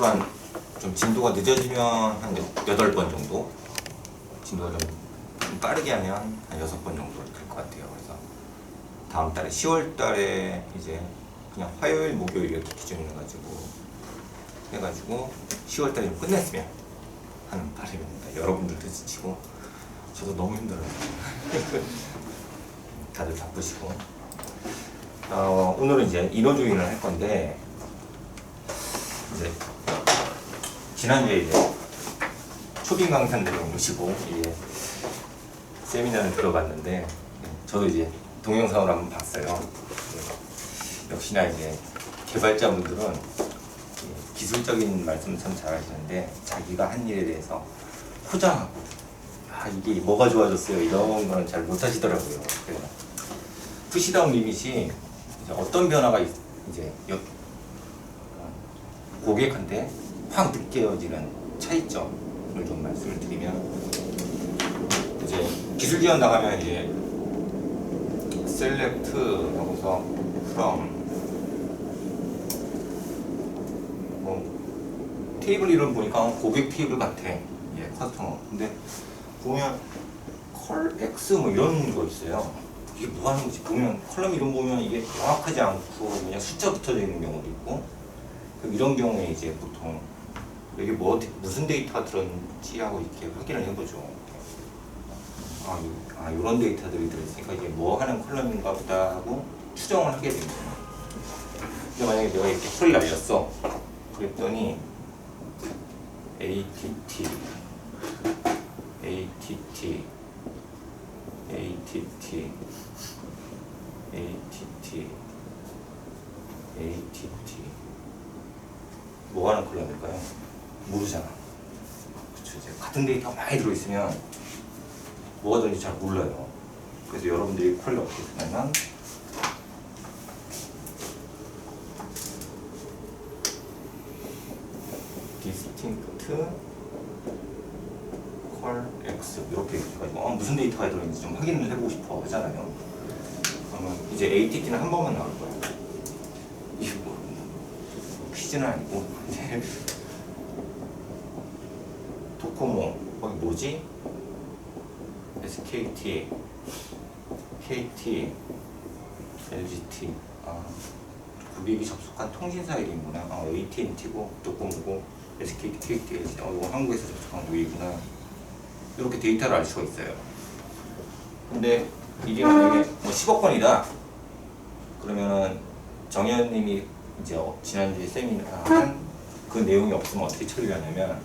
앞으로 좀 진도가 늦어지면 한 8번 정도, 진도가 좀 빠르게 하면 한 6번 정도 될 것 같아요. 그래서 다음 달에 10월 달에 이제 그냥 화요일, 목요일 이렇게 기준으로 해가지고 10월 달에 좀 끝냈으면 하는 바람입니다. 여러분들도 지치고 저도 너무 힘들어요. 다들 바쁘시고. 오늘은 이제 인어조인을 할 건데, 이제 지난주에 이제 초빙 강사들을 모시고 이제 세미나를 들어봤는데, 저도 이제 동영상을 한번 봤어요. 역시나 이제 개발자분들은 기술적인 말씀 참 잘하시는데 자기가 한 일에 대해서 포장하고 이게 뭐가 좋아졌어요 이런 거는 잘 못하시더라고요. 그래서 푸시다운 리밋이 이제 어떤 변화가 이제 고객한테 확 느껴지는 차이점을 좀 말씀을 드리면, 이제 기술 지원 나가면 이제 셀렉트 하고서 from 테이블 이름 보니까 고객 테이블 같아. 예, 커스터머. 근데 보면 컬 X 뭐 이런 거 있어요. 이게 뭐 하는 거지? 보면 컬럼 이름 보면 이게 명확하지 않고 그냥 숫자 붙어져 있는 경우도 있고, 이런 경우에 이제 보통 여기 무슨 데이터가 들었는지 하고 이렇게 확인을 해보죠. 이런 데이터들이 들어있으니까 이게 뭐 하는 컬럼인가 보다 하고 추정을 하게 됩니다. 근데 만약에 내가 이렇게 소리를 알렸어. 그랬더니 ATT, ATT, ATT, ATT, ATT. 뭐 하는 컬럼일까요? 모르잖아. 그쵸, 이제 같은 데이터가 많이 들어있으면 뭐가 들어있는지 잘 몰라요. 그래서 여러분들이 컬럼 어떻게 쓰냐면 distinct 컬 X 이렇게 해가지고 무슨 데이터가 들어있는지 좀 확인을 해보고 싶어 하잖아요. 그러면 이제 ATT는 한 번만 나올 거야. 이게 뭐 퀴즈는 아니고 도코모 거기 뭐지? SKT, KT, LGT. 고객이 접속한 통신사 이름이구나. AT&T고 도코모고 SKT, KT, LGT. 이거 한국에서 접속한 고객이구나. 이렇게 데이터를 알 수가 있어요. 근데 이게 만약에 뭐 10억 건이다. 그러면은 정현님이 이제 지난주에 세미나 한 그 내용이 없으면 어떻게 처리하냐면,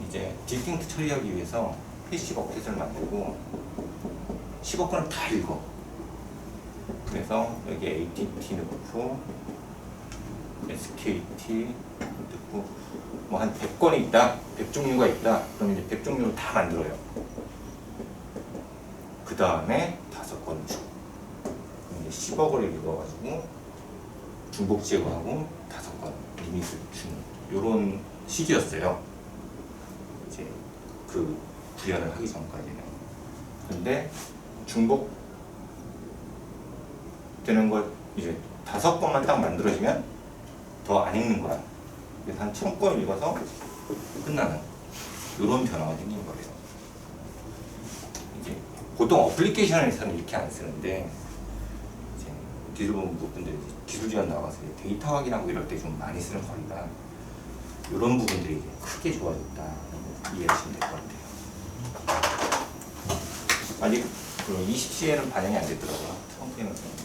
이제 디스팅트 처리하기 위해서 PC 버켓을 만들고 10억 건을 다 읽어. 그래서 여기 ATT 넣고 SKT 넣고 뭐 한 100건이 있다, 100종류가 있다. 그럼 이제 100종류를 다 만들어요. 그 다음에 5건 주. 그럼 이제 10억을 읽어가지고 중복 제거하고 5건 리밋을 주는 요런 식이었어요. 이제 그 구현을 하기 전까지는. 근데 중복 되는 걸 이제 5건만 딱 만들어지면 더 안 읽는 거야. 그래서 한 1000건 읽어서 끝나는 이런 변화가 생긴 거예요. 이제 보통 어플리케이션에서는 이렇게 안 쓰는데, 이제 기술본부 분들이 기술 지원 나가서 데이터 확인하고 이럴 때 좀 많이 쓰는 거니까 이런 부분들이 이제 크게 좋아졌다 이해하시면 될 것 같아요. 아직 20시에는 반영이 안 됐더라고요. 처음에는.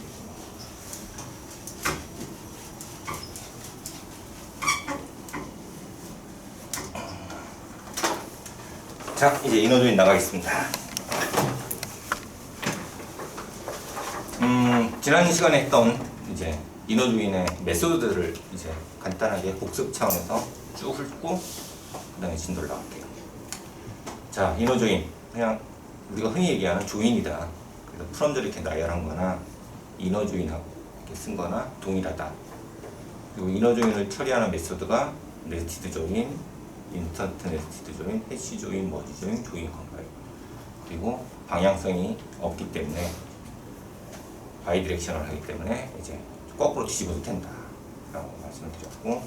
자, 이제 인어조인 나가겠습니다. 지난 시간에 했던 이제 인어조인의 메소드들을 이제 간단하게 복습 차원에서 쭉 훑고 그 다음에 진도를 나갈게요. 자, 인어조인 그냥 우리가 흔히 얘기하는 조인이다. 그래서 프롬들을 이렇게 나열한 거나 인어조인하고 이렇게 쓴 거나 동일하다. 그리고 인어조인을 처리하는 메소드가 네스티드 조인, 인스턴트 네스티드 조인, 해시 조인, 머지 조인, 조인 컴파일. 그리고 방향성이 없기 때문에 바이디렉셔널 하기 때문에 이제 거꾸로 뒤집어도 된다 라고 말씀을 드렸고,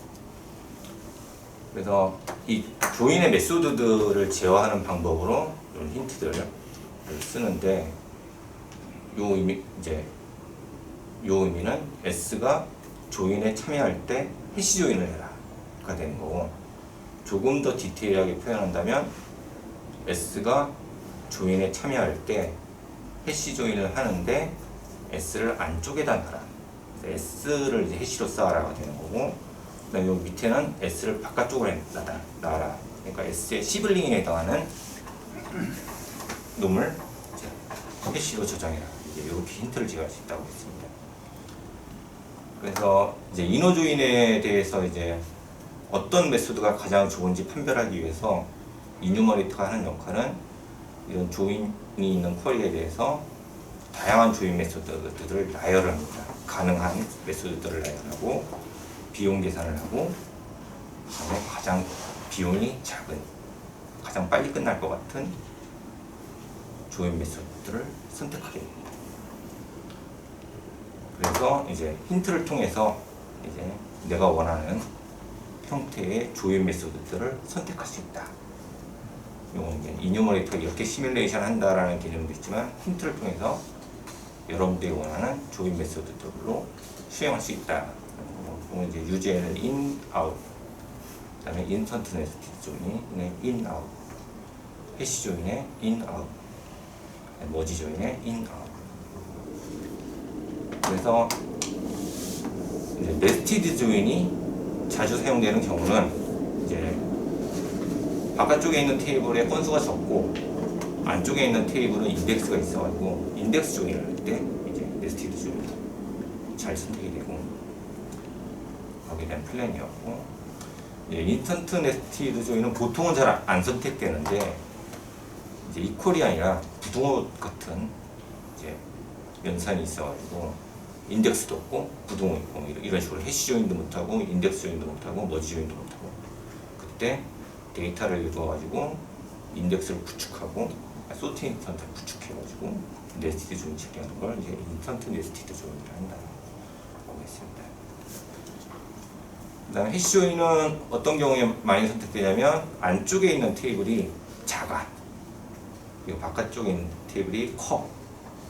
그래서 이 조인의 메소드들을 제어하는 방법으로 이런 힌트들을 쓰는데 요 의미 이제 요 의미는 S가 조인에 참여할 때 해시 조인을 해라가 되는 거고, 조금 더 디테일하게 표현한다면 S가 조인에 참여할 때 해시 조인을 하는데 S를 안쪽에다 놔라. S를 이제 해시로 쌓아라가 되는 거고, 그다음에 여기 밑에는 S를 바깥쪽으로 놔라. 그러니까 S의 시블링에 해당하는 놈을 이제 해시로 저장해라. 이제 이렇게 힌트를 제공할 수 있다고 했습니다. 그래서 이제 이너 조인에 대해서 이제 어떤 메소드가 가장 좋은지 판별하기 위해서 이뉴머레이터가 하는 역할은 이런 조인이 있는 쿼리에 대해서 다양한 조인 메소드들을 나열을 합니다. 가능한 메소드들을 나열하고 비용 계산을 하고, 그다음에 가장 비용이 작은, 가장 빨리 끝날 것 같은 조인 메소드들을 선택하게 됩니다. 그래서 이제 힌트를 통해서 이제 내가 원하는 형태의 조인 메소드들을 선택할 수 있다. 요건 이제 이뉴머레이터가 이렇게 시뮬레이션 한다라는 개념도 있지만, 힌트를 통해서 여러분들이 원하는 조인 메소드들로 수행할 수 있다. 그리고 이제 유제는 in, out, 그다음에 인스턴트 네스티드 조인의 in, out, 해시 조인의 in, out, 머지 조인의 in, out. 그래서 이제 네스티드 조인이 자주 사용되는 경우는 이제 바깥쪽에 있는 테이블의 건수가 적고 안쪽에 있는 테이블은 인덱스가 있어가지고 인덱스 조인을 할 때 이제 네스티드 조인이 잘 선택이 되고, 거기에 대한 플랜이었고, 인스턴트 네스티드 조인은 보통은 잘 안 선택되는데 이제 이퀄이 아니라 부등호 같은 이제 연산이 있어가지고 인덱스도 없고 부등호 있고 이런 식으로 해시 조인도 못하고 인덱스 조인도 못하고 머지 조인도 못하고, 그때 데이터를 읽어가지고 인덱스를 구축하고 소팅 인스턴트를 구축해가지고 네스티드 조인 처리하는 걸 이제 인스턴트 네스티드 조인이라 한다고 했습니다. 그 다음에 해시 조인은 어떤 경우에 많이 선택되냐면 안쪽에 있는 테이블이 작아, 그리고 바깥쪽에 있는 테이블이 커.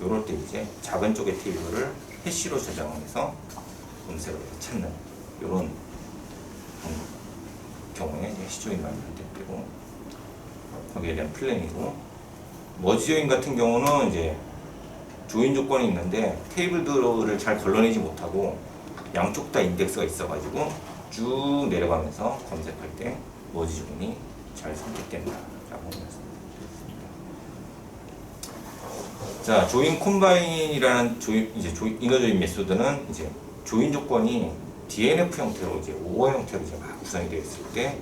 요럴 때 이제 작은 쪽의 테이블을 해시로 저장해서 검색을 해서 찾는 요런 경우에 해시 조인이 많이 선택되고, 거기에 대한 플랜이고, 머지 조인 같은 경우는 이제 조인 조건이 있는데 테이블들을 잘 걸러내지 못하고 양쪽 다 인덱스가 있어가지고 쭉 내려가면서 검색할 때 머지 조인이 잘 선택된다라고 말씀드렸습니다. 자, 조인 콤바인이라는 이너 조인 메소드는 이제 조인 조건이 DNF 형태로 이제 오어 형태로 이제 막 구성이 되어 있을 때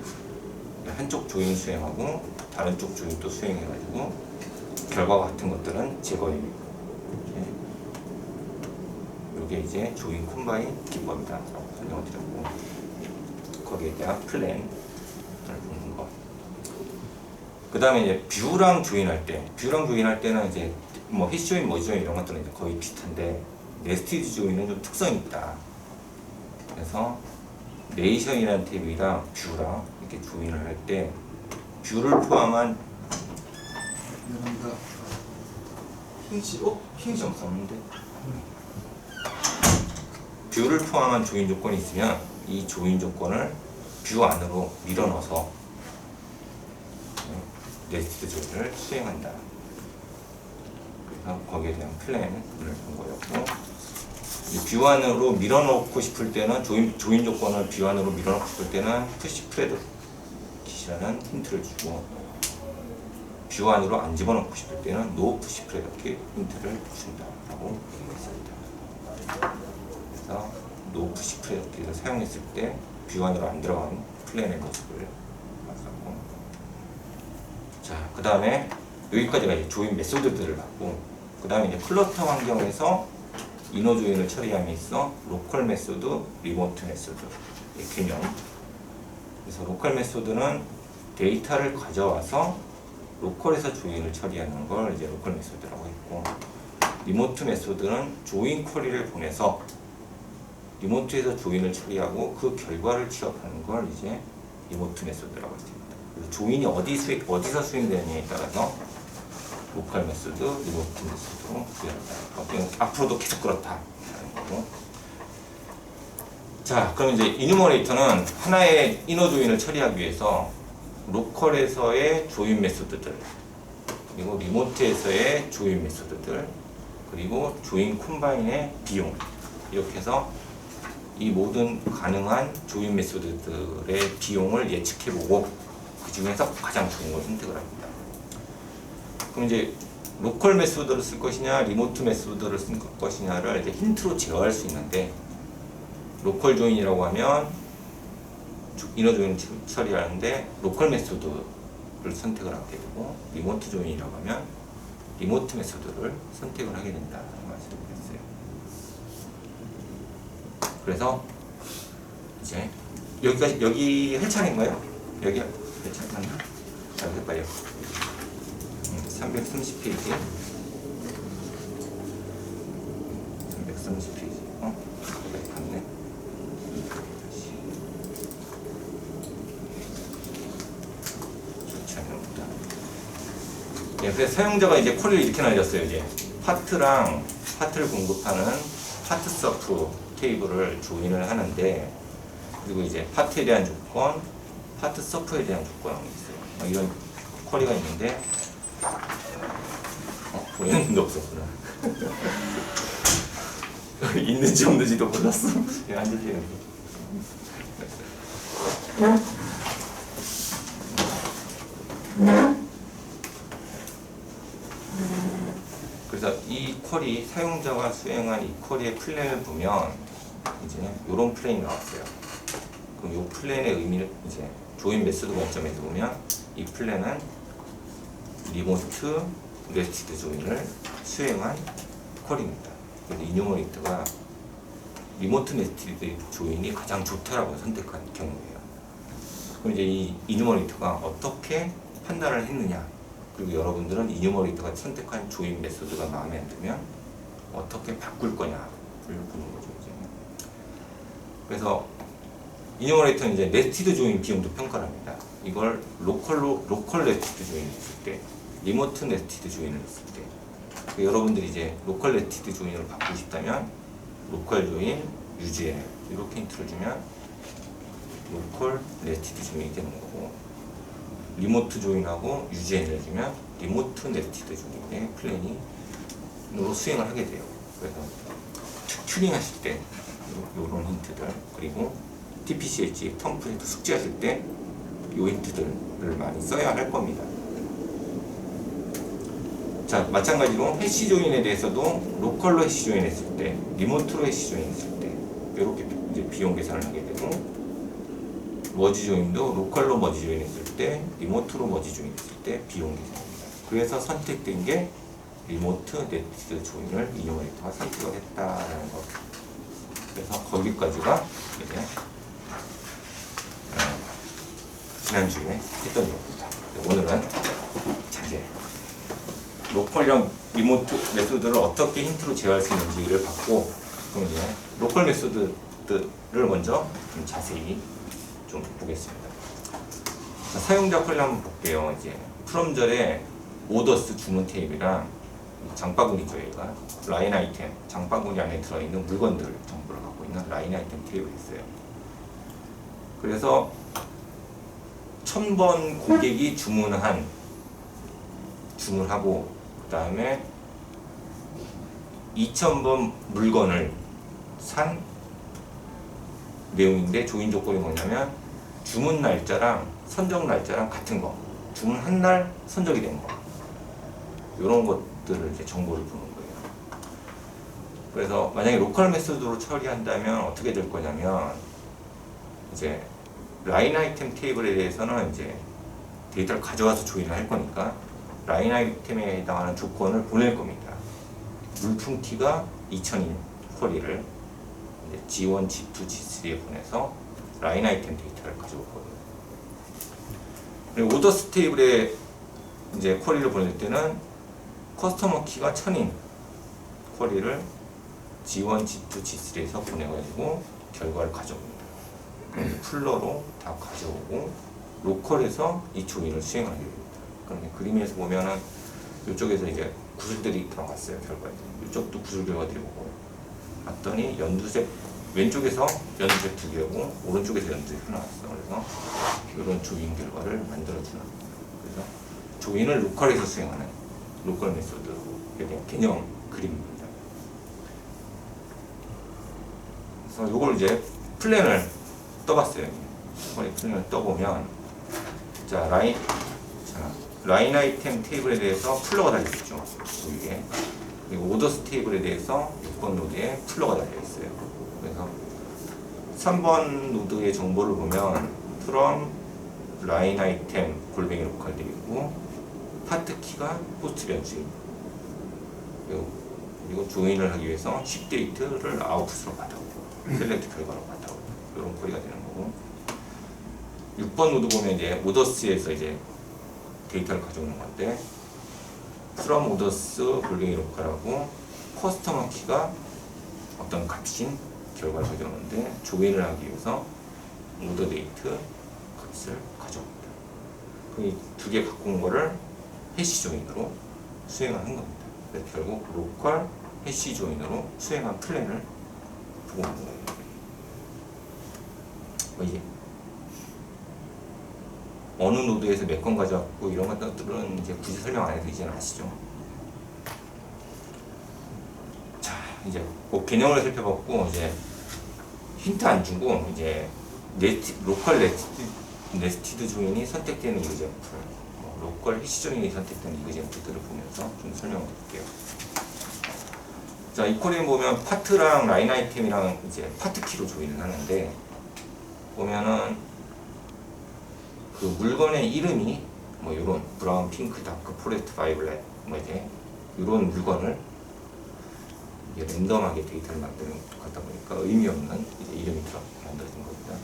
한쪽 조인 수행하고 다른 쪽 조인 또 수행해가지고 결과가 같은 것들은 제거해요. 이게 이제 조인 콤바인 기법이다라고 설명을 드렸고, 거기에 대한 플랜을 보는 것. 그 다음에 이제 뷰랑 조인할 때는 이제 뭐 해시 조인, 머지 조인 이런 것들은 이제 거의 비슷한데 네스티드 조인은 좀 특성이 있다. 그래서 네이션이라는 테이블이랑 뷰랑 이렇게 조인을 할 때 뷰를 포함한 흰지 없었는데 뷰를 포함한 조인 조건이 있으면 이 조인 조건을 뷰 안으로 밀어넣어서 네스티드 조인을 수행한다. 그래서 거기에 대한 플랜을 본 거였고, 뷰 안으로 밀어넣고 싶을 때는 조인 조건을 뷰 안으로 밀어넣고 싶을 때는 푸시 프레드 킷이라는 힌트를 주고, 뷰 안으로 안 집어넣고 싶을 때는 노 푸시 프레드 킷 힌트를 준다라고 얘기했습니다. 그래서 노 푸시 프레드 킷을 사용했을 때 뷰 안으로 안 들어간 플랜의 모습을 봤었고, 자, 그 다음에 여기까지가 이제 조인 메소드들을 봤고, 그 다음에 이제 클러스터 환경에서 이너 조인을 처리함에 있어 로컬 메소드, 리모트 메소드의 개념. 그래서 로컬 메소드는 데이터를 가져와서 로컬에서 조인을 처리하는 걸 이제 로컬 메소드라고 했고, 리모트 메소드는 조인 쿼리를 보내서 리모트에서 조인을 처리하고 그 결과를 취합하는 걸 이제 리모트 메소드라고 할 수 있습니다. 그래서 조인이 어디서 수행되느냐에 따라서 로컬 메소드, 리모트 메소드로 수행한다. 앞으로도 계속 그렇다라는 거고. 자, 그럼 이제 이뉴머레이터는 하나의 이너 조인을 처리하기 위해서 로컬에서의 조인 메소드들, 그리고 리모트에서의 조인 메소드들, 그리고 조인 콤바인의 비용, 이렇게 해서 이 모든 가능한 조인 메소드들의 비용을 예측해보고 그 중에서 가장 좋은 걸 선택을 합니다. 그럼 이제 로컬 메소드를 쓸 것이냐, 리모트 메소드를 쓸 것이냐를 이제 힌트로 제어할 수 있는데, 로컬 조인이라고 하면 이너 조인 처리하는데 로컬 메소드를 선택을 하게 되고, 리모트 조인이라고 하면 리모트 메소드를 선택을 하게 된다는 말씀을 드렸어요. 그래서 이제 여기 할 차례인가요? 여기 할 차례 맞나? 자, 해봐요. 330페이지. 330페이지. 맞네. 좋지 않습니다. 예, 그래서 사용자가 이제 쿼리를 이렇게 날렸어요. 이제 파트랑 파트를 공급하는 파트 서프 테이블을 조인을 하는데, 그리고 이제 파트에 대한 조건, 파트 서프에 대한 조건이 있어요. 이런 쿼리가 있는데, 보이는데 없었구나. 있는지 없는지도 몰랐어. 앉으세요. 그래서 이 쿼리, 사용자가 수행한 이 쿼리의 플랜을 보면 이제 이런 플랜이 나왔어요. 그럼 이 플랜의 의미를 이제 조인 메소드 관점에서 보면 이 플랜은 리모트 네스티드 조인을 수행한 쿼리입니다. 그래서 이뉴머레이터가 리모트 네스티드 조인이 가장 좋다라고 선택한 경우예요. 그럼 이제 이 이뉴머레이터가 어떻게 판단을 했느냐, 그리고 여러분들은 이뉴머레이터가 선택한 조인 메소드가 마음에 안 들면 어떻게 바꿀 거냐를 보는 거죠. 이제. 그래서 이뉴머레이터는 이제 네스티드 조인 비용도 평가를 합니다. 이걸 로컬 네스티드 조인을 했을 때, 리모트 네스티드 조인을 했을 때, 여러분들이 이제 로컬 네스티드 조인을 바꾸고 싶다면 로컬 조인 UGL 이렇게 힌트를 주면 로컬 네스티드 조인이 되는 거고, 리모트 조인하고 UGL을 주면 리모트 네스티드 조인의 플랜으로 수행을 하게 돼요. 그래서 튜닝 하실 때 이런 힌트들, 그리고 TPCH 텀프에도 숙지하실 때 이 힌트들을 많이 써야 할 겁니다. 자, 마찬가지로 해시 조인에 대해서도 로컬로 해시 조인 했을 때, 리모트로 해시 조인 했을 때 이렇게 이제 비용 계산을 하게 되고, 머지 조인도 로컬로 머지 조인 했을 때, 리모트로 머지 조인 했을 때 비용 계산입니다. 그래서 선택된 게 리모트 네스티드 조인을 이뉴머레이터가 선택을 했다라는 것. 그래서 거기까지가 이제 지난주에 했던 겁니다. 오늘은 자세 로컬이랑 리모트 메소드를 어떻게 힌트로 제어할 수 있는지를 봤고, 그럼 이제 로컬 메소드를 먼저 좀 자세히 좀 보겠습니다. 자, 사용자 퀄리 한번 볼게요. 이제 프롬절에 오더스 주문 테이블이랑 장바구니죠. 얘가 라인 아이템, 장바구니 안에 들어있는 물건들 정보를 갖고 있는 라인 아이템 테이블이 있어요. 그래서 1000번 고객이 주문하고, 그 다음에 2000번 물건을 산 내용인데, 조인 조건이 뭐냐면 주문 날짜랑 선적 날짜랑 같은 거, 주문한 날 선적이 된 거, 이런 것들을 이제 정보를 보는 거예요. 그래서 만약에 로컬 메소드로 처리한다면 어떻게 될 거냐면, 이제 라인 아이템 테이블에 대해서는 이제 데이터를 가져와서 조인을 할 거니까 라인 아이템에 해당하는 조건을 보낼 겁니다. 물품 키가 2000인 쿼리를 G1, G2, G3에 보내서 라인 아이템 데이터를 가져올 거예요. 그리고 오더스 테이블에 이제 쿼리를 보낼 때는 커스터머 키가 1000인 쿼리를 G1, G2, G3에서 보내가지고 결과를 가져옵니다. 그럼 풀러로 다 가져오고 로컬에서 이 조인을 수행하게 됩니다. 그럼 그림에서 보면은 이쪽에서 이제 구슬들이 들어갔어요. 결과에 이쪽도 구슬 결과들이 오고 봤더니 연두색 왼쪽에서 연두색 2개고 오른쪽에서 연두색 하나 왔어. 그래서 이런 조인 결과를 만들어주는 겁니다. 그래서 조인을 로컬에서 수행하는 로컬 메소드에 대한 개념 그림입니다. 그래서 이걸 이제 플랜을 떠봤어요. 플랜을 떠보면 자 라인 아이템 테이블에 대해서 풀러가 달려있죠. 위에. 그리고 오더스 테이블에 대해서 6번 노드에 풀러가 달려있어요. 그래서 3번 노드의 정보를 보면 from 라인 아이템 골뱅이 로컬 되어 있고 파트 키가 포스트 변수입니다. 그리고 조인을 하기 위해서 쉽 데이트를 아웃풋으로 받아오고 셀렉트 결과로 받아오고 이런 콜이 되는 거고 6번 노드 보면 이제 오더스에서 이제 데이터를 가져오는 건데 from 오더스 골뱅이 로컬하고 커스터머 키가 어떤 값인 결과를 가져오는데 조인을 하기 위해서 오더 데이트 값을 가져옵니다. 그 두 개 갖고 온 거를 해시 조인으로 수행하는 겁니다. 그래서 결국 로컬 해시 조인으로 수행한 플랜을 보고 있는 거예요. 이게 어느 노드에서 몇 건 가져왔고 이런 것들은 이제 굳이 설명 안 해도 이제는 아시죠? 자, 이제 그 개념을 살펴봤고 이제 힌트 안 주고 이제 로컬 네스티드 조인이 선택되는 이그젠플, 로컬 해시 조인이 선택되는 이그젠플들을 보면서 좀 설명을 드릴게요. 자, 이 콜에 보면 파트랑 라인 아이템이랑 이제 파트 키로 조인을 하는데 보면은 그 물건의 이름이 뭐 요런 브라운, 핑크, 다크, 포레스트, 바이블렛 뭐 이제 요런 물건을 이게 랜덤하게 데이터를 만드는 것 같다 보니까 의미 없는 이제 이름이 만들어진 겁니다.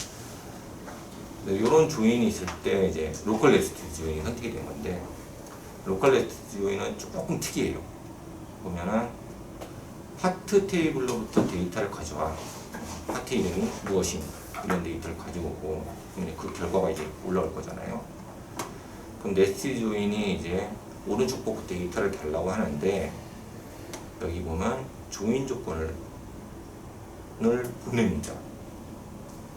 요런 조인이 있을 때 이제 로컬 네스티드 조인이 선택이 된 건데 로컬 네스티드 조인은 조금 특이해요. 보면은 파트 테이블로부터 데이터를 가져와 파트 이름이 무엇인가 이런 데이터를 가져오고 그 결과가 이제 올라올 거잖아요. 그럼 네스티드 조인이 이제 오른쪽 보고 데이터를 달라고 하는데 여기 보면 조인 조건을 보냅니다.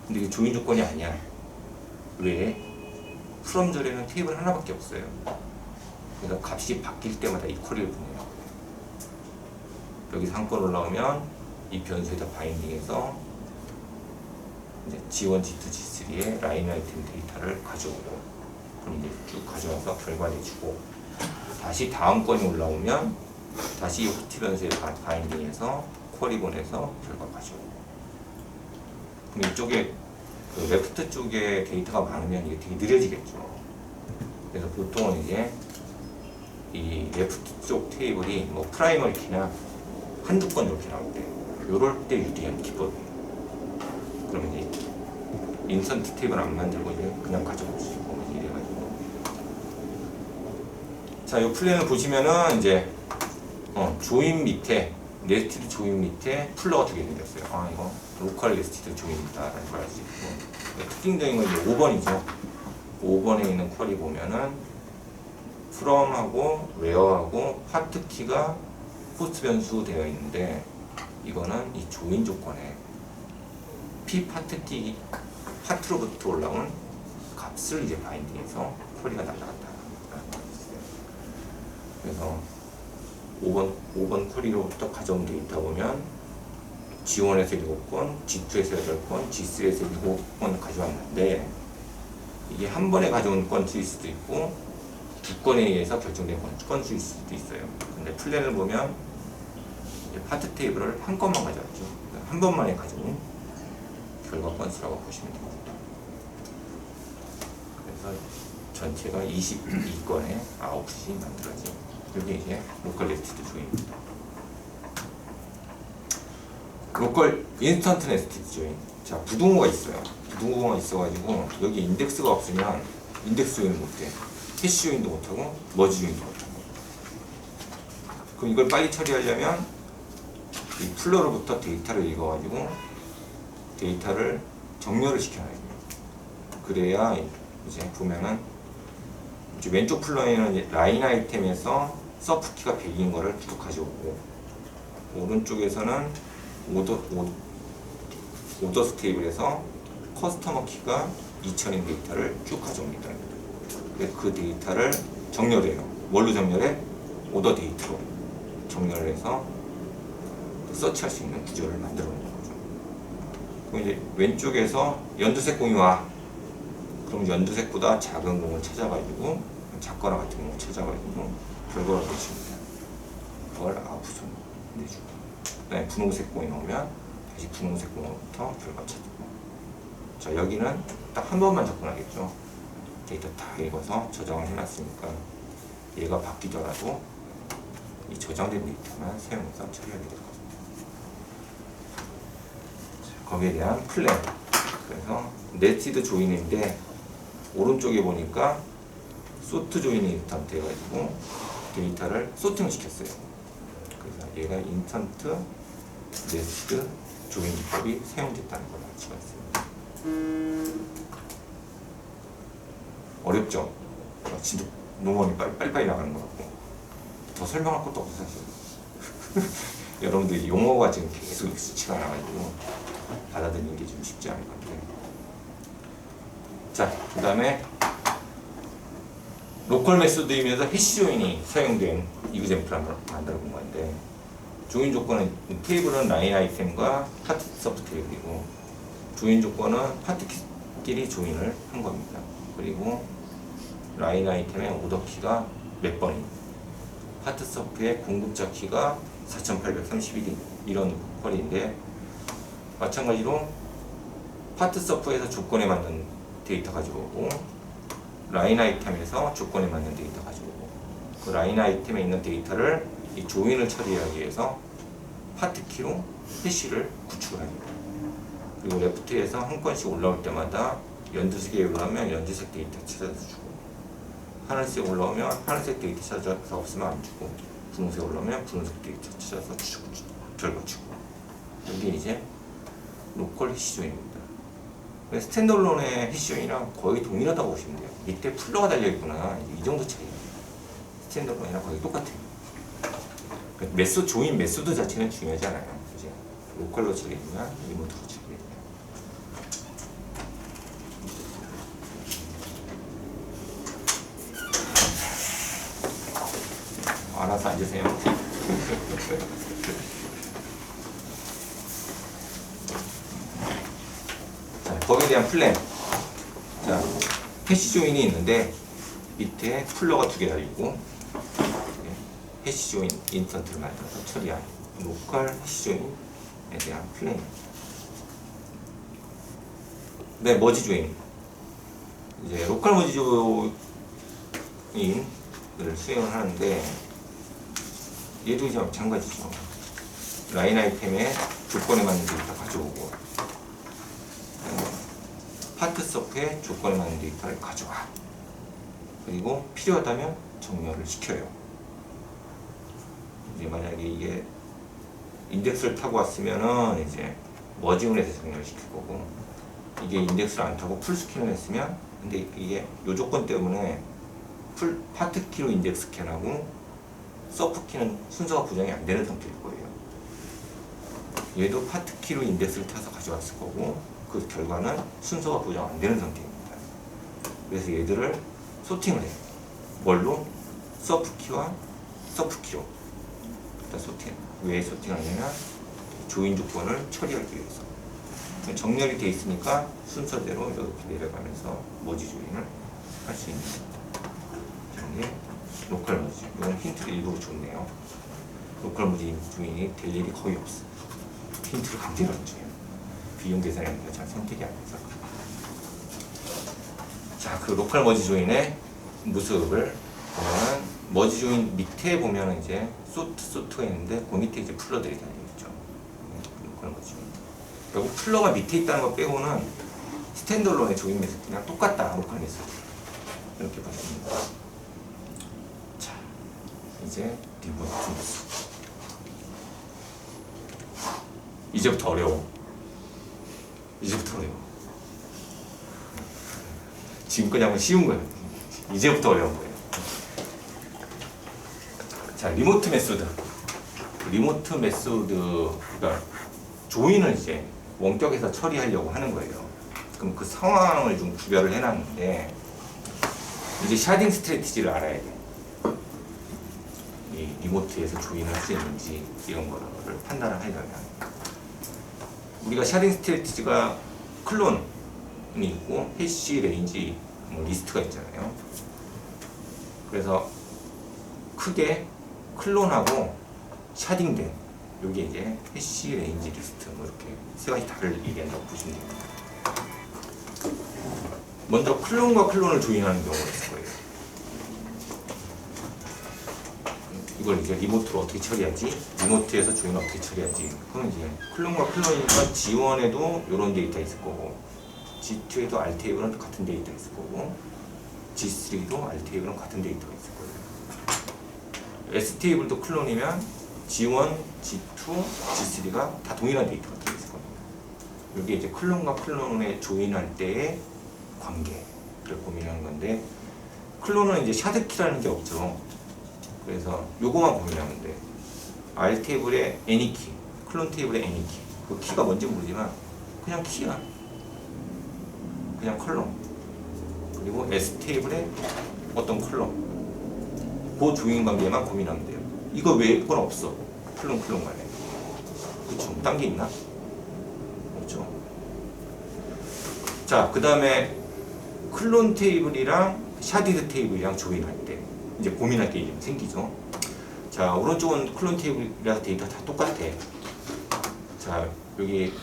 근데 이게 조인 조건이 아니야. 왜? from 절에는 테이블 하나밖에 없어요. 그래서 값이 바뀔 때마다 이 쿼리를 보내요. 여기서 한 건 올라오면 이 변수에다 바인딩해서 이제 G1, G2, G3의 라인 아이템 데이터를 가져오고 그럼 이제 쭉 가져와서 결과 내주고 다시 다음 건이 올라오면 다시 호티 변수에 바인딩해서 쿼리 보내서 결과 가져오고 그럼 이쪽에 그 레프트 쪽에 데이터가 많으면 이게 되게 느려지겠죠. 그래서 보통은 이제 이 레프트 쪽 테이블이 뭐 프라이머리 키나 한두 건 이렇게 나올 때 요럴 때 유리한 기법이에요. 그러면 이제 인스턴트 테이블 안 만들고 이제 그냥 가져올 수 있고 이래가지고 자, 이 플랜을 보시면은 이제 조인 밑에 네스티드 조인 밑에 풀러가 두 개 생겼어요. 아, 이거 로컬 네스티드 조인이다 라는 걸 알 수 있고 특징적인 건 이제 5번이죠. 5번에 있는 쿼리 보면은 from하고 where하고 파트 키가 포스트 변수 되어 있는데 이거는 이 조인 조건에 p 파트 t 파트로부터 올라온 값을 이제 바인딩해서 쿼리가 날아갔다. 그래서 5번 쿼리로부터 가져온 데이터 보면 G1에서 7건, G2에서 8건, G3에서 7건 가져왔는데 이게 한 번에 가져온 건수일 수도 있고 두 건에 의해서 결정된 건수일 수도 있어요. 근데 플랜을 보면 이제 파트 테이블을 한 건만 가져왔죠. 한 번만에 가져온 결과 건수라고 보시면 됩니다. 그래서 전체가 22건의 아웃풋이 만들어진 이게 이제 로컬 네스티드 조인입니다. 로컬 인스턴트 네스티드 조인. 자, 부등호가 있어요. 부등호가 있어가지고 여기 인덱스가 없으면 인덱스 조인을 못해. 해시 조인도 못하고 머지 조인도 못하고. 그럼 이걸 빨리 처리하려면 이 플러로부터 데이터를 읽어가지고 데이터를 정렬을 시켜놔야 돼요. 그래야 이제 보면은 이제 왼쪽 플러에는 라인 아이템에서 서프 키가 100인 거를 쭉 가져오고, 오른쪽에서는 오더 스테이블에서 커스터머 키가 2000인 데이터를 쭉 가져옵니다. 그 데이터를 정렬해요. 뭘로 정렬해? 오더 데이터로 정렬을 해서 서치할 수 있는 구조를 만들어 놓는 거죠. 그럼 이제 왼쪽에서 연두색 공이 와. 그럼 연두색보다 작은 공을 찾아가지고, 작거나 같은 공을 찾아가지고 결과를 내줍니다. 그걸 아웃풋으로 내주고, 그다음에 분홍색 공이 나오면 다시 분홍색 공으로부터 결과 찾고. 자, 여기는 딱 한 번만 접근하겠죠. 데이터 다 읽어서 저장을 해놨으니까 얘가 바뀌더라도 이 저장된 데이터만 사용해서 처리하게 될 겁니다. 자, 거기에 대한 플랜. 그래서 네티드 조인인데 오른쪽에 보니까 소트 조인이 인스턴트 해가지고 데이터를 소팅을 시켰어요. 그래서 얘가 인스턴트 네티드 조인 기법이 사용됐다는 걸 알 수가 있습니다. 어렵죠? 진짜 논문이 빨리빨리 나가는 것 같고 더 설명할 것도 없어 사실. 여러분들 용어가 지금 계속 익숙치가 않아가지고 받아들이는 게 좀 쉽지 않을 것 같아요. 자, 그 다음에 로컬 메소드이면서 해시 조인이 사용된 이그젬플을 한번 만들어 본 건데, 조인 조건은 테이블은 라인 아이템과 파트 서브 테이블이고, 조인 조건은 파트끼리 조인을 한 겁니다. 그리고 라인 아이템의 오더 키가 몇 번인, 파트 서브의 공급자 키가 4831인 이런 퀄인데, 마찬가지로 파트 서브에서 조건에 맞는 데이터 가지고 오고, 라인 아이템에서 조건에 맞는 데이터 가지고 오고, 그 라인 아이템에 있는 데이터를 이 조인을 처리하기 위해서 파트 키로 해시를 구축을 합니다. 그리고 레프트에서 한 건씩 올라올 때마다 연두색에 올라오면 연두색 데이터 찾아서 주고, 하늘색 올라오면 하늘색 데이터 찾아서 없으면 안 주고, 분홍색 올라오면 분홍색 데이터 찾아서 주고 결과 주고. 이게 이제 로컬 해시 조인입니다. 스탠드얼론의 해시 조인이랑 거의 동일하다고 보시면 돼요. 밑에 플러가 달려있구나, 이 정도 차이예요. 스탠드얼론이랑 거의 똑같아요. 메소드, 조인 메소드 자체는 중요하지 않아요. 이제 로컬로 치겠냐, 리모트로 치겠냐. 알아서 앉으세요. 자, 거기에 대한 플랜. 자, 해시 조인이 있는데 밑에 플러가 2개 달리고, 해시 조인 인스턴트를 만들어서 처리한 로컬 해시 조인에 대한 플랜입니다. 네, 머지 조인. 이제 로컬 머지 조인을 수행을 하는데, 얘도 이제 마찬가지죠. 라인 아이템에 조건에 맞는 데이터 가져오고, 파트 서프에 조건에 맞는 데이터를 가져와. 그리고 필요하다면 정렬을 시켜요. 이제 만약에 이게 인덱스를 타고 왔으면은 이제 머징을 해서 정렬을 시킬 거고, 이게 인덱스를 안 타고 풀 스캔을 했으면, 근데 이게 요 조건 때문에 파트 키로 인덱스 스캔하고 서프 키는 순서가 부정이 안 되는 상태일 거예요. 얘도 파트 키로 인덱스를 타서 가져왔을 거고, 그 결과는 순서가 부정 안 되는 상태입니다. 그래서 얘들을 소팅을 해요. 뭘로? 서프 키와 서프 키로. 일단 소팅. 왜 소팅하냐면 조인 조건을 처리하기 위해서. 정렬이 돼 있으니까 순서대로 이렇게 내려가면서 머지 조인을 할 수 있는 겁니다. 이게 로컬 머지. 이건 힌트를 일부러 줬네요. 로컬 머지 조인이 될 일이 거의 없어. 힌트를 강제로 안 줘요. 비용 계산이니까 잘 선택이 안 돼서. 자, 그 로컬 머지 조인의 모습을 보면, 머지 조인 밑에 보면 이제 소트가 있는데, 그 밑에 이제 플러들이 달려있죠. 로컬 머지 조인. 결국 플러가 밑에 있다는 것 빼고는 스탠드얼론의 조인 메소드랑 똑같다, 로컬 메소드. 이렇게 보십니다. 자, 이제 리모트 메소드. 이제부터 어려워. 이제부터 어려워. 지금까지 한번 쉬운 거예요. 이제부터 어려운 거예요. 자, 리모트 메소드. 리모트 메소드가 조인을 이제 원격에서 처리하려고 하는 거예요. 그럼 그 상황을 좀 구별을 해놨는데, 이제 샤딩 스트래티지를 알아야 돼. 이 리모트에서 조인을 할 수 있는지 이런 거를 판단을 하려면 우리가 샤딩 스트래티지가 클론이 있고 해시 레인지 뭐 리스트가 있잖아요. 그래서 크게 클론하고 샤딩된 여기 이제 해시 레인지 리스트 뭐 이렇게 세 가지 다를 얘기한다고 보시면 됩니다. 먼저 클론과 클론을 조인하는 경우가 있을 거예요. 이걸 이제 리모트로 어떻게 처리하지? 리모트에서 조인을 어떻게 처리하지? 그럼 이제 클론과 클론이니까 G1에도 이런 데이터 있을 거고, G2에도 R테이블은 같은 데이터 있을 거고, G3도 R테이블은 같은 데이터가 있을 거예요. S테이블도 클론이면 G1, G2, G3가 다 동일한 데이터가 들어있을 겁니다. 여기 이제 클론과 클론에 조인할 때의 관계를 고민하는 건데, 클론은 이제 샤드키라는 게 없죠. 그래서 요거만 고민하면 돼. R 테이블의 any 키, 클론 테이블의 any 키. 그 키가 뭔지 모르지만 그냥 키야. 그냥 컬럼. 그리고 S 테이블의 어떤 컬럼. 그 조인 관계만 고민하면 돼요. 이거 외에 건 없어. 클론 간에. 그쵸? 딴 게 있나? 없죠. 자, 그 다음에 클론 테이블이랑 샤디드 테이블이랑 조인할 때 이제 고민할 게 생기죠. 자, 오른쪽은 클론 테이블이라서 데이터 다 똑같아. 자, 여기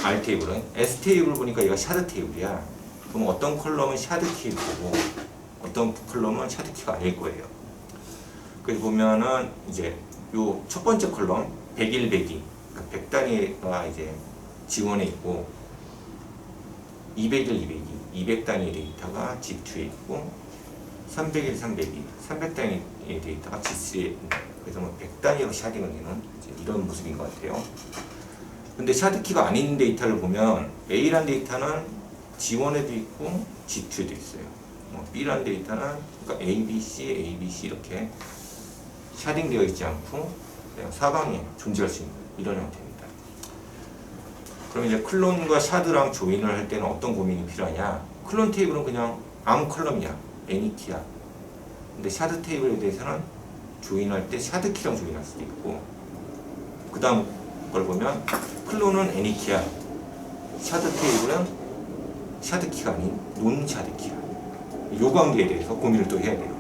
R 테이블은 S 테이블 보니까 얘가 샤드 테이블이야. 그럼 어떤 컬럼은 샤드 키일 거고 어떤 컬럼은 샤드 키가 아닐 거예요. 그래서 보면은 이제 요 첫 번째 컬럼 101, 102, 그러니까 100단위가 이제 G1에 있고 201, 202, 200단위의 데이터가 G2에 있고 301, 302, 300단위의 데이터가 G3에 있다. 그래서 뭐 100단위로 샤딩을 되는 이런 모습인 것 같아요. 근데 샤드키가 아닌 데이터를 보면 A란 데이터는 G1에도 있고 G2에도 있어요. B란 데이터는 그러니까 A, B, C, A, B, C 이렇게 샤딩되어 있지 않고 그냥 사방에 존재할 수 있는 이런 형태입니다. 그럼 이제 클론과 샤드랑 조인을 할 때는 어떤 고민이 필요하냐? 클론 테이블은 그냥 아무 컬럼이야. 애니키야. 근데 샤드 테이블에 대해서는 조인할 때 샤드 키랑 조인할 수도 있고, 그 다음 걸 보면 클론은 애니키야. 샤드 테이블은 샤드 키가 아닌 논 샤드 키야. 요 관계에 대해서 고민을 또 해야 돼요.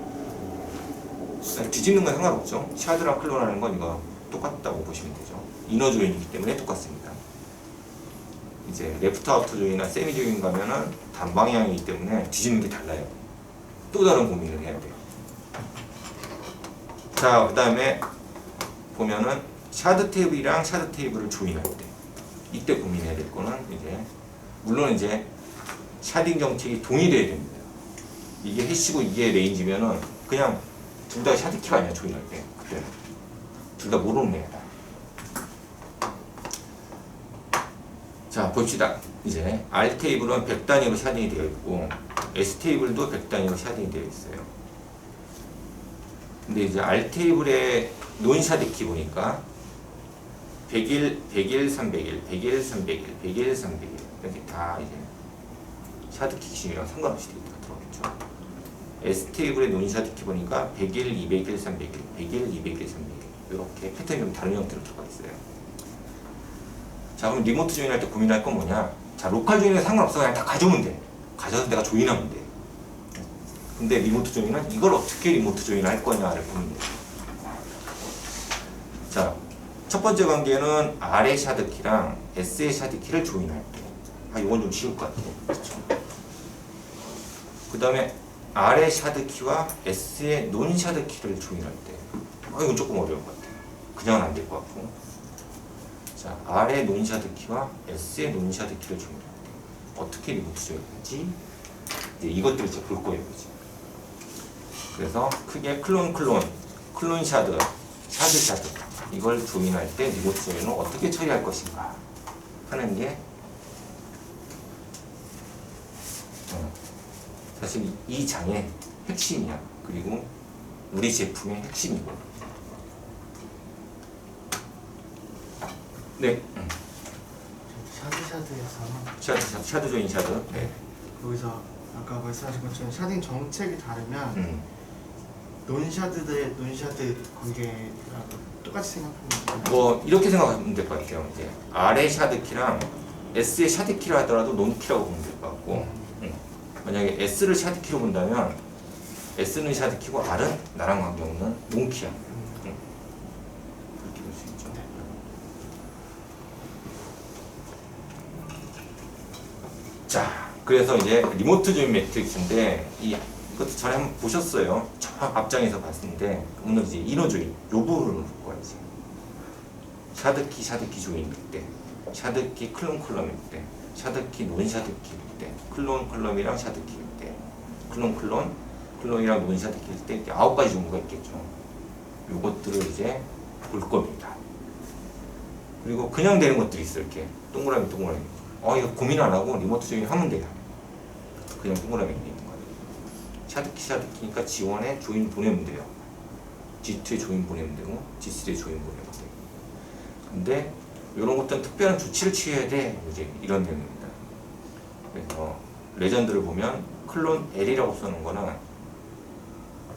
뒤집는 건 상관없죠. 샤드랑 클론 하는 건 이거 똑같다고 보시면 되죠. 이너 조인이기 때문에 똑같습니다. 이제 레프트 아우터 조인이나 세미 조인 가면은 단방향이기 때문에 뒤집는 게 달라요. 또 다른 고민을 해야 돼요. 자, 그 다음에 보면은 샤드 테이블이랑 샤드 테이블을 조인할 때 이때 고민해야 될 거는 이제 물론 이제 샤딩 정책이 동일해야 됩니다. 이게 해시고 이게 레인지면은 그냥 둘 다 샤드 키가 아니야. 조인할 때 그때는 둘 다 모르는 애다. 자, 봅시다. 이제 R 테이블은 100단위로 샤딩이 되어 있고 S 테이블도 100단위로 샤딩이 되어 있어요. 근데 이제 R 테이블의 논 샤드 키 보니까 101, 101, 301, 101, 301, 101, 301 이렇게 다 이제 샤드 키 기준이랑 상관없이 데이터가 들어오겠죠. S 테이블의 논 샤드 키 보니까 101, 201, 301, 101, 201, 301 이렇게 패턴이 좀 다른 형태로 들어가 있어요. 자, 그럼 리모트 조인할 때 고민할 건 뭐냐? 자, 로컬 조인은 상관없어. 그냥 다 가져오면 돼. 가져서 내가 조인하면 돼. 근데 리모트 조인은 이걸 어떻게 리모트 조인을 할 거냐를 보면 돼. 자, 첫 번째 관계는 R의 샤드키랑 S의 샤드키를 조인할 때. 아, 이건 좀 쉬울 것 같아요. 그렇죠? 그 다음에 R의 샤드키와 S의 논 샤드키를 조인할 때. 아, 이건 조금 어려울 것 같아요. 그냥은 안 될 것 같고. 자, R의 논 샤드키와 S의 논 샤드키를 조인할 때 어떻게 리모트 조인하지? 이제 이것들을 이제 볼 거예요, 그치? 그래서 크게 클론 샤드, 샤드 이걸 조인할 때 리모트 조인을 어떻게 처리할 것인가 하는 게 사실 이 장의 핵심이야. 그리고 우리 제품의 핵심이고. 네. 샤드에서 샤드 조인 샤드. 네. 여기서 아까 말씀하신 것처럼 샤딩 정책이 다르면 논샤드 관계랑 똑같이 생각하면 뭐 이렇게 생각하면 될 것 같아요. 이제 R의 샤드 키랑 S의 샤드 키를 하더라도 논 키라고 보면 될 것 같고, 만약에 S를 샤드 키로 본다면 S는 샤드 키고 R은 나랑 관계없는 논 키야. 그렇게 볼 수 있죠. 자, 그래서 이제 리모트 조인 매트릭스인데 이것도 전에 한번 보셨어요. 저 앞장에서 봤는데 오늘 이제 이너 조인 요 부분을 볼 거예요. 이제 샤드키 조인일 때, 샤드키 클론 컬럼일 때, 샤드키 논 샤드키일 때, 클론 컬럼이랑 샤드키일 때, 클론이랑 논 샤드키일 때 이렇게 9가지 종류가 있겠죠. 요것들을 이제 볼 겁니다. 그리고 그냥 되는 것들이 있어요. 이렇게 동그라미. 이거 고민 안 하고 리모트 조인 하면 돼요. 그냥 동그라미 있는 거예요. 샤드키니까 G1에 조인 보내면 돼요. G2에 조인 보내면 되고 G3에 조인 보내면 돼요. 근데 이런 것들은 특별한 조치를 취해야 돼. 이제 이런 내용입니다. 그래서 레전드를 보면 클론 L이라고 써놓은 거는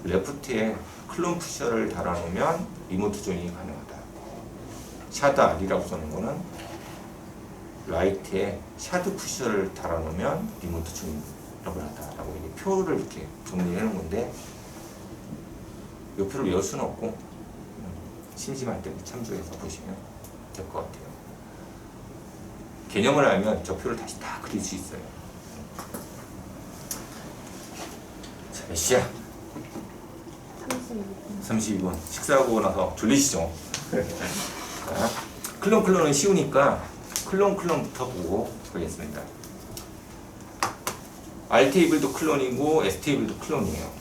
레프트에 클론 푸셔를 달아놓으면 리모트 조인이 가능하다. 샤드 R이라고 써놓은 거는 라이트에 샤드 푸셔를 달아놓으면 리모트 조인을 하다라고 이렇게 표를 이렇게 정리해 놓은 건데 이 표를 외울 수는 없고 심심할 때 참조해서 보시면 될 것 같아요. 개념을 알면 저 표를 다시 다 그릴 수 있어요. 자, 몇 시야? 32분. 식사하고 나서 졸리시죠? 자, 클론은 쉬우니까 클론부터 보고 가겠습니다. R 테이블도 클론이고 S 테이블도 클론이에요.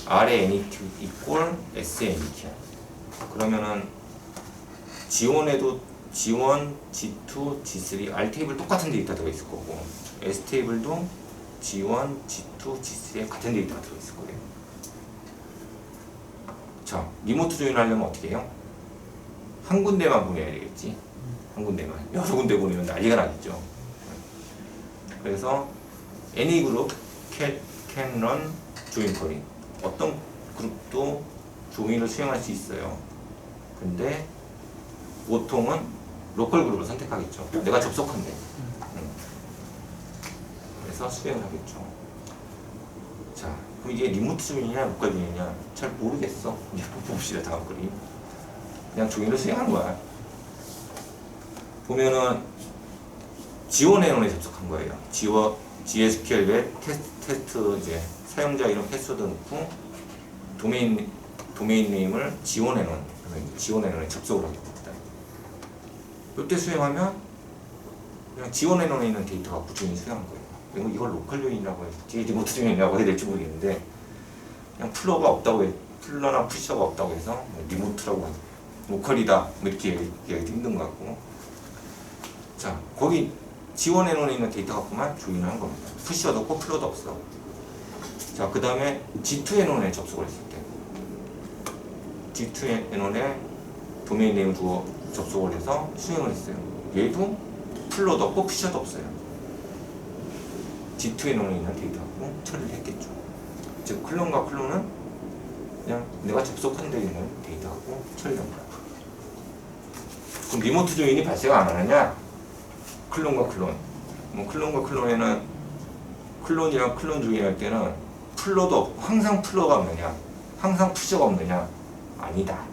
R의 NET 이꼴 S의 NET야. 그러면은 G1에도 G1, G2, G3, R 테이블 똑같은 데이터가 있을 거고 S 테이블도 G1, G2, G3에 같은 데이터가 들어있을 거예요. 자, 리모트 조인 하려면 어떻게 해요? 한 군데만 보내야 되겠지. 한 군데만. 여러 군데 보내면 난리가 나겠죠. 그래서 any group can run join query. 어떤 그룹도 조인을 수행할 수 있어요. 근데 보통은 로컬 그룹을 선택하겠죠. 내가 접속한대. 그래서 수행을 하겠죠. 자, 그럼 이게 리모트 조인이냐 로컬 조인이냐 잘 모르겠어. 이제 봅시다. 다음 그림. 그냥 조인을 수행하는 거야. 보면은 지원 애논에 접속한 거예요. GSQL 웹 테스트 이제 사용자 이름 패스워드 넣고 도메인 네임을 지원 애논 지원 애논에 접속을 하게 됩니다. 이때 수행하면 그냥 지원 애논에 있는 데이터 갖고 조인 수행한 거예요. 그리고 이걸 로컬 조인이라고 해야지 리모트 조인이라고 해야 될지 모르겠는데 그냥 플러가 없다고 해 플러나 푸셔가 없다고 해서 뭐 리모트라고 하고 로컬이다 뭐 이렇게 얘기하기 힘든 것 같고. 자, 거기 지원 애논에 있는 데이터 갖고만 조인을 한 겁니다. 푸셔도 없고 플러도 없어. 자, 그 다음에 G2 애논에 접속을 했을 때 G2 애논에 도메인 네임 주어 접속을 해서 수행을 했어요. 얘도 플러도 없고 푸셔도 없어요. G2 애논에 있는 데이터 갖고 처리를 했겠죠. 즉 클론과 클론은 그냥 내가 접속한 데 있는 데이터 갖고 처리를 합니다. 그럼 리모트 조인이 발생 안 하느냐? 클론과 클론. 뭐 클론과 클론에는 클론이랑 클론 조인할 때는 플러도 없고 항상 플러가 없느냐? 항상 푸셔가 없느냐? 아니다.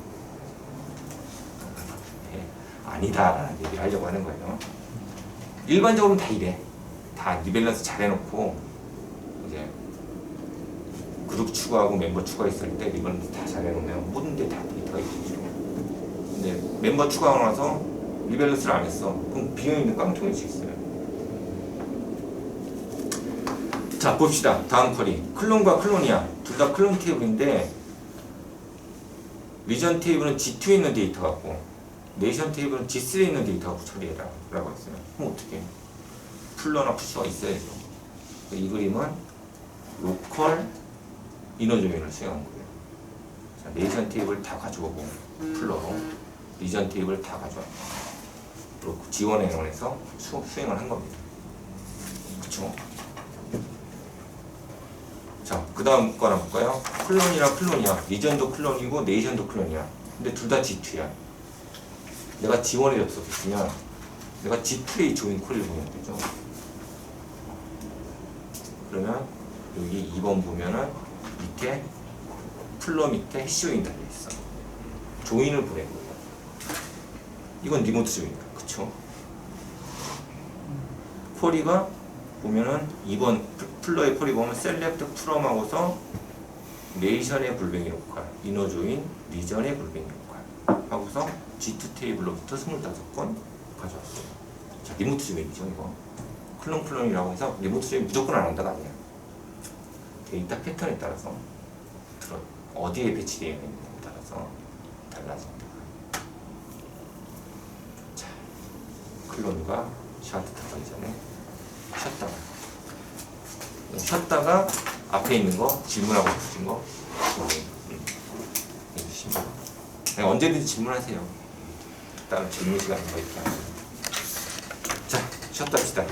네, 아니다라는 얘기를 하려고 하는 거예요. 일반적으로는 다 이래. 다 리밸런스 잘 해놓고 이제 그룹 추가하고 멤버 추가했을 때 리밸런스 다 잘 해놓으면 모든 데 다 데이터가 있겠죠. 근데 멤버 추가하고 나서 리밸런스를 안 했어. 그럼 비어있는 깡통일 수 있어요. 자, 봅시다. 다음 쿼리. 클론과 클론이야. 둘 다 클론 테이블인데 리전 테이블은 G2에 있는 데이터 갖고 네이션 테이블은 G3에 있는 데이터 갖고 처리해라 라고 했어요. 그럼 어떻게 해? 플러나 푸셔가 있어야죠. 이 그림은 로컬 이너 조인을 수행한 거예요. 자, 네이션 테이블 다 가져오고 플러로 리전 테이블 다 가져와. 그리고 지원 행원에서 수행을 한 겁니다. 그쵸? 자, 그 다음 거 하나 볼까요? 클론이랑 클론이야. 리전도 클론이고 네이션도 클론이야. 근데 둘 다 G2야. 내가 지원에 접속했으면 내가 G2의 조인 콜을 보면 되죠. 그러면 여기 2번 보면은 밑에 플러 밑에 해시조인 달려있어. 조인을 보낸 거예요. 이건 리모트 조인이야. 그쵸? 쿼리가 보면은 2번 플러의 쿼리 보면 셀렉트 프롬하고서 네이션의 불뱅이 로컬, 이너 조인, 리전의 불뱅이 로컬 하고서 G2 테이블로부터 25건 가져왔어요. 자, 리모트 조인이죠, 이거. 클론이라고 해서 리모트 조인 무조건 안 한다가 아니야. 데이터 패턴에 따라서 어디에 배치되어 있느냐에 따라서 달라집니다. 자, 클론과 샤트 들어가기 전에 쉬었다가 앞에 있는 거 질문하고 싶으신 거 해주시면 언제든지 질문하세요. 다음 질문 시간 뭐 이렇게 하세요. 자, 쉬었다 합시다.